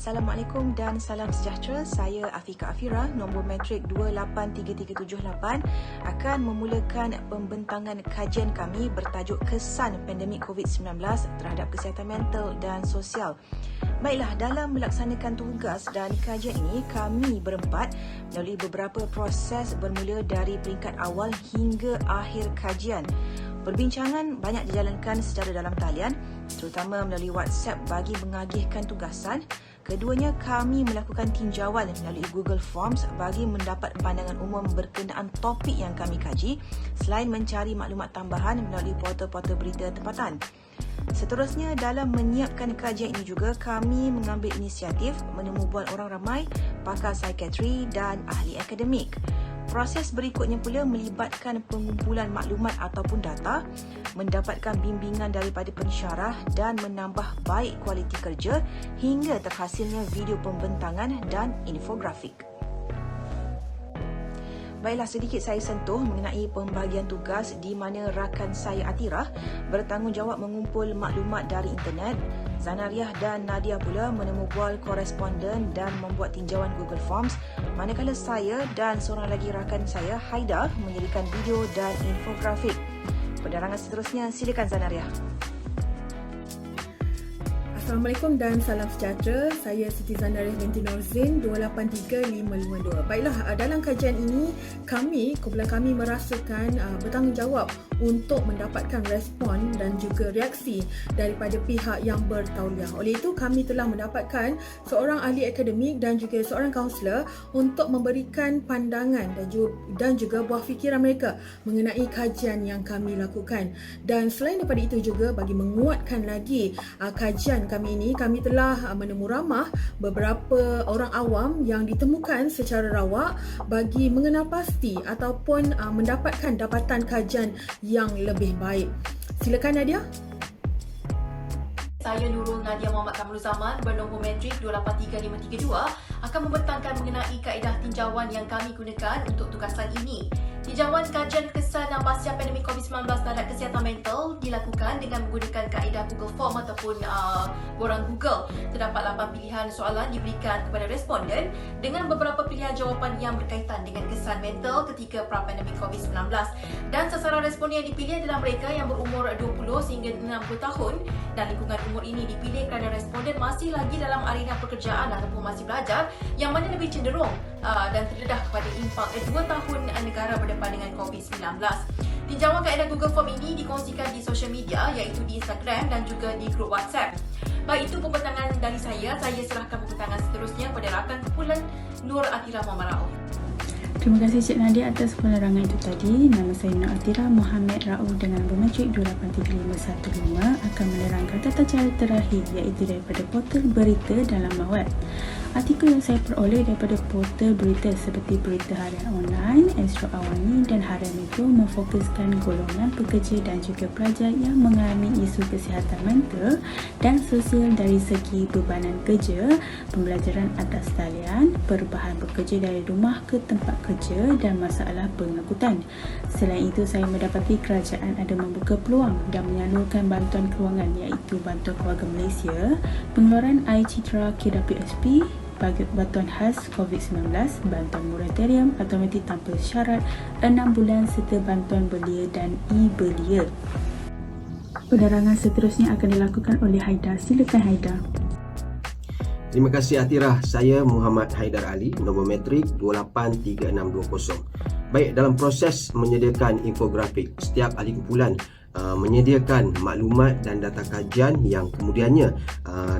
Assalamualaikum dan salam sejahtera. Saya Afika Afira, nombor matrik 283378 akan memulakan pembentangan kajian kami bertajuk Kesan Pandemik COVID-19 terhadap kesihatan mental dan sosial. Baiklah, dalam melaksanakan tugas dan kajian ini, kami berempat melalui beberapa proses bermula dari peringkat awal hingga akhir kajian. Perbincangan banyak dijalankan secara dalam talian, terutama melalui WhatsApp bagi mengagihkan tugasan. Keduanya, kami melakukan tinjauan melalui Google Forms bagi mendapat pandangan umum berkenaan topik yang kami kaji, selain mencari maklumat tambahan melalui portal-portal berita tempatan. Seterusnya, dalam menyiapkan kajian ini juga, kami mengambil inisiatif menemu bual orang ramai, pakar psikiatri dan ahli akademik. Proses berikutnya pula melibatkan pengumpulan maklumat ataupun data, mendapatkan bimbingan daripada pensyarah dan menambah baik kualiti kerja hingga terhasilnya video pembentangan dan infografik. Baiklah, sedikit saya sentuh mengenai pembahagian tugas di mana rakan saya Atirah bertanggungjawab mengumpul maklumat dari internet. Zanariah dan Nadia pula menemu bual koresponden dan membuat tinjauan Google Forms, manakala saya dan seorang lagi rakan saya, Haida, menjadikan video dan infografik. Penerangan seterusnya, silakan Zanariah. Assalamualaikum dan salam sejahtera. Saya Siti Zanariah binti Norzin, 283552. Baiklah, dalam kajian ini kumpulan kami merasakan bertanggungjawab untuk mendapatkan respon dan juga reaksi daripada pihak yang bertauliah. Oleh itu, kami telah mendapatkan seorang ahli akademik dan juga seorang kaunselor untuk memberikan pandangan dan juga buah fikiran mereka mengenai kajian yang kami lakukan. Dan selain daripada itu juga, bagi menguatkan lagi kajian kami ini, kami telah menemu ramah beberapa orang awam yang ditemukan secara rawak bagi mengenal pasti ataupun mendapatkan dapatan kajian yang lebih baik. Silakan Nadia. Saya Nurul Nadia Muhammad Kamrul Zaman bernombor matrik 283532 akan membentangkan mengenai kaedah tinjauan yang kami gunakan untuk tugasan ini. Tinjauan kajian kesan pasca pandemik COVID-19 terhadap kesihatan mental dilakukan dengan menggunakan kaedah Google Form ataupun borang Google. Terdapat 8 pilihan soalan diberikan kepada responden dengan beberapa pilihan jawapan yang berkaitan dengan kesan mental ketika pra-pandemik COVID-19. Dan sasaran responden yang dipilih adalah mereka yang berumur 20 sehingga 60 tahun, dan lingkungan umur ini dipilih kerana responden masih lagi dalam arena pekerjaan ataupun masih belajar, yang mana lebih cenderung dan terdedah kepada impak 2 tahun negara berdepan dengan COVID-19. Tinjauan kaedah Google Form ini dikongsikan di sosial media, iaitu di Instagram dan juga di grup WhatsApp. Baik, itu pembentangan dari saya. Saya serahkan pembentangan seterusnya pada rakan kumpulan Nur Atirah Muhammad Rauf. Terima kasih Cik Nadia atas penerangan itu tadi. Nama saya Nur Atirah Muhammad Rauf dengan bermatrik 283515 akan menerangkan tata cara terakhir, iaitu daripada portal berita dalam web. Artikel yang saya peroleh daripada portal berita seperti Berita Harian Online, Astro Awani dan Harian Metro memfokuskan golongan pekerja dan juga pelajar yang mengalami isu kesihatan mental dan sosial dari segi bebanan kerja, pembelajaran atas talian, perubahan bekerja dari rumah ke tempat kerja dan masalah pengangkutan. Selain itu, saya mendapati kerajaan ada membuka peluang dan menyalurkan bantuan kewangan, iaitu Bantuan Keluarga Malaysia, pengeluaran air citra KWSP, bantuan khas COVID-19, bantuan moratorium automatik tanpa syarat 6 bulan serta bantuan belia dan e-belia. Penerangan seterusnya akan dilakukan oleh Haida. Silakan Haida. Terima kasih Atirah. Saya Muhammad Haidar Ali, nombor matrik 283620. Baik, dalam proses menyediakan infografik, setiap ahli kumpulan menyediakan maklumat dan data kajian yang kemudiannya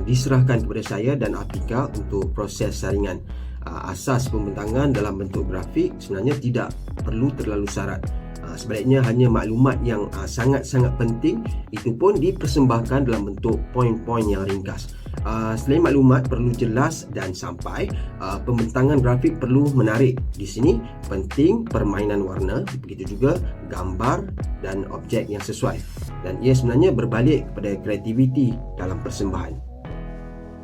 diserahkan kepada saya dan Afika untuk proses saringan. Asas pembentangan dalam bentuk grafik sebenarnya tidak perlu terlalu syarat. Sebaliknya hanya maklumat yang sangat-sangat penting itu pun dipersembahkan dalam bentuk poin-poin yang ringkas. Selain maklumat perlu jelas dan sampai, pembentangan grafik perlu menarik. Di sini penting permainan warna, begitu juga gambar dan objek yang sesuai. Dan ia sebenarnya berbalik kepada kreativiti dalam persembahan.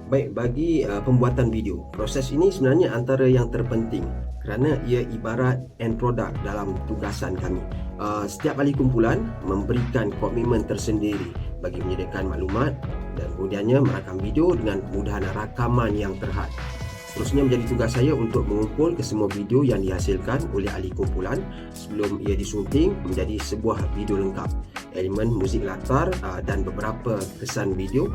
Baik, bagi pembuatan video, proses ini sebenarnya antara yang terpenting kerana ia ibarat end product dalam tugasan kami. Setiap ahli kumpulan memberikan komitmen tersendiri bagi menyediakan maklumat dan kemudiannya merakam video dengan kemudahan rakaman yang terhad. Seterusnya menjadi tugas saya untuk mengumpul kesemua video yang dihasilkan oleh ahli kumpulan sebelum ia disunting menjadi sebuah video lengkap. Elemen muzik latar dan beberapa kesan video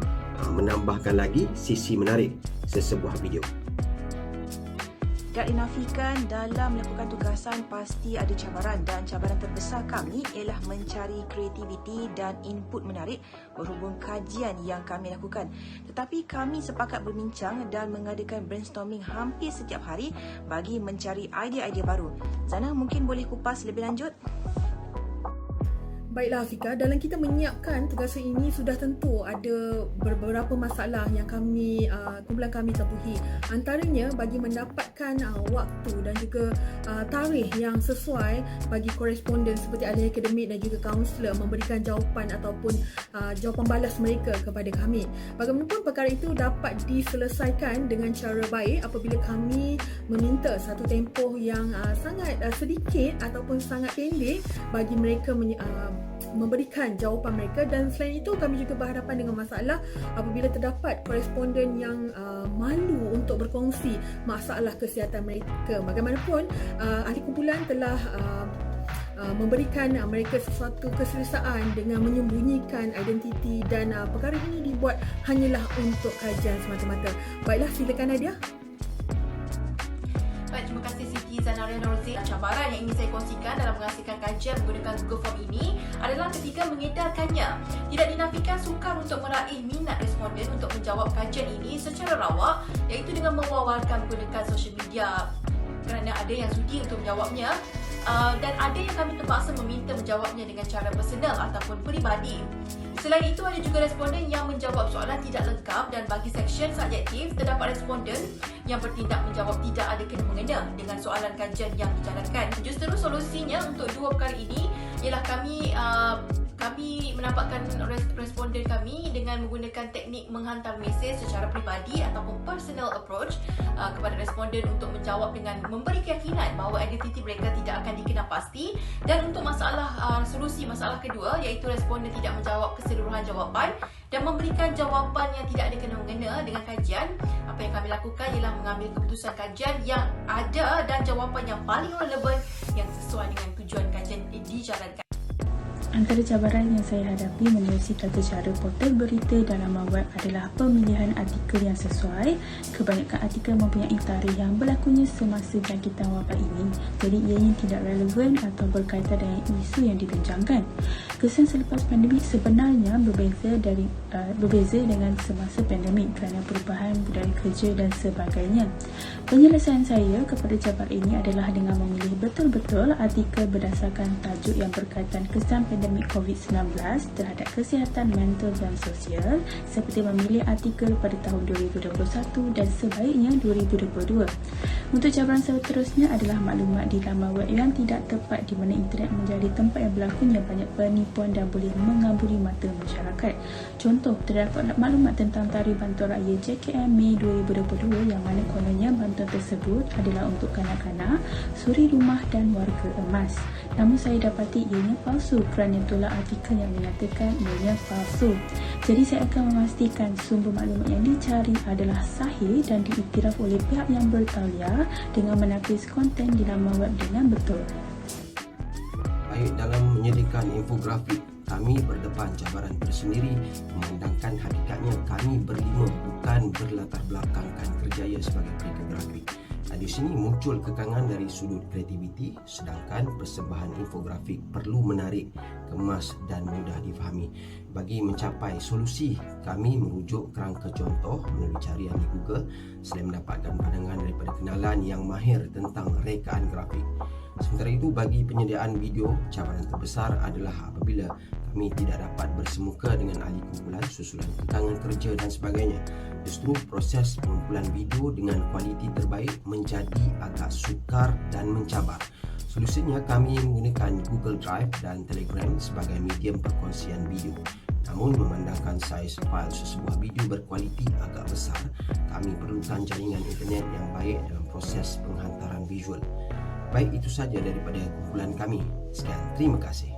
menambahkan lagi sisi menarik sesebuah video. Tak dinafikan dalam melakukan tugasan pasti ada cabaran, dan cabaran terbesar kami ialah mencari kreativiti dan input menarik berhubung kajian yang kami lakukan. Tetapi kami sepakat berbincang dan mengadakan brainstorming hampir setiap hari bagi mencari idea-idea baru. Zana mungkin boleh kupas lebih lanjut? Baiklah Afika, dalam kita menyiapkan tugasan ini sudah tentu ada beberapa masalah yang kumpulan kami tempuhi. Antaranya bagi mendapatkan waktu dan juga tarikh yang sesuai bagi koresponden seperti ahli akademik dan juga kaunselor memberikan jawapan ataupun jawapan balas mereka kepada kami. Bagaimanapun perkara itu dapat diselesaikan dengan cara baik apabila kami meminta satu tempoh yang sangat sedikit ataupun sangat pendek bagi mereka memberikan jawapan mereka. Dan selain itu kami juga berhadapan dengan masalah apabila terdapat koresponden yang malu untuk berkongsi masalah kesihatan mereka. Bagaimanapun ahli kumpulan telah memberikan mereka sesuatu keselesaan dengan menyembunyikan identiti, dan perkara ini dibuat hanyalah untuk kajian semata-mata. Baiklah, silakan Nadia. Baik, terima kasih Siti Zanaria Norzin. Cabaran yang ingin saya kongsikan dalam menghasilkan kajian menggunakan Google Form ini adalah ketika mengedarkannya. Tidak dinafikan sukar untuk meraih minat responden untuk menjawab kajian ini secara rawak, iaitu dengan mewawarkan menggunakan social media, kerana ada yang sudi untuk menjawabnya dan ada yang kami terpaksa meminta menjawabnya dengan cara personal ataupun peribadi. Selain itu, ada juga responden yang menjawab soalan tidak lengkap, dan bagi seksyen subjektif terdapat responden yang bertindak menjawab tidak ada kena-mengena dengan soalan kajian yang dijalankan. Justru solusinya untuk dua perkara ini ialah kami menampakkan responden kami dengan menggunakan teknik menghantar mesej secara peribadi ataupun personal approach kepada responden untuk menjawab dengan memberi keyakinan bahawa identiti mereka tidak akan dikenal pasti. Dan untuk solusi masalah kedua, iaitu responden tidak menjawab keseluruhan jawapan dan memberikan jawapan yang tidak ada kena-mengena dengan kajian, apa yang kami lakukan ialah mengambil keputusan kajian yang ada dan jawapan yang paling relevan yang sesuai dengan tujuan kajian dijalankan. Antara cabaran yang saya hadapi menerusi tata cara portal berita dalam web adalah pemilihan artikel yang sesuai. Kebanyakan artikel mempunyai tarikh yang berlakunya semasa jangkitan wabak ini, jadi ianya tidak relevan atau berkaitan dengan isu yang dibincangkan. Kesan selepas pandemik sebenarnya berbeza dengan semasa pandemik kerana perubahan budaya kerja dan sebagainya. Penyelesaian saya kepada cabaran ini adalah dengan memilih betul-betul artikel berdasarkan tajuk yang berkaitan kesan pandemik COVID-19 terhadap kesihatan mental dan sosial, seperti memilih artikel pada tahun 2021 dan sebaiknya 2022. Untuk cabaran seterusnya adalah maklumat di laman web yang tidak tepat, di mana internet menjadi tempat yang berlakunya banyak penipuan dan boleh mengaburi mata masyarakat. Contoh, terdapat maklumat tentang tarikh bantuan raya JKM Mei 2022 yang mana kononnya bantuan tersebut adalah untuk kanak-kanak, suri rumah dan warga emas. Namun saya dapati ianya palsu kerana tolak artikel yang menyatakan ianya palsu. Jadi saya akan memastikan sumber maklumat yang dicari adalah sahih dan diiktiraf oleh pihak yang bertauliah dengan menapis konten di laman web dengan betul. Baik, dalam menyediakan infografik, kami berdepan cabaran tersendiri, memandangkan hakikatnya kami berlima bukan berlatar belakangkan kerjaya sebagai pelika grafik. Di sini muncul kekangan dari sudut kreativiti, sedangkan persembahan infografik perlu menarik, kemas dan mudah difahami. Bagi mencapai solusi, kami merujuk kerangka contoh melalui carian di Google selain mendapatkan pandangan daripada kenalan yang mahir tentang rekaan grafik. Sementara itu, bagi penyediaan video, cabaran terbesar adalah apabila kami tidak dapat bersemuka dengan ahli kumpulan susulan kekangan kerja dan sebagainya. Justru proses pengumpulan video dengan kualiti terbaik menjadi agak sukar dan mencabar. Solusinya, kami menggunakan Google Drive dan Telegram sebagai medium perkongsian video. Namun memandangkan saiz fail sesebuah video berkualiti agak besar, kami perlukan jaringan internet yang baik dalam proses penghantaran visual. Baik, itu saja daripada kumpulan kami. Sekian, terima kasih.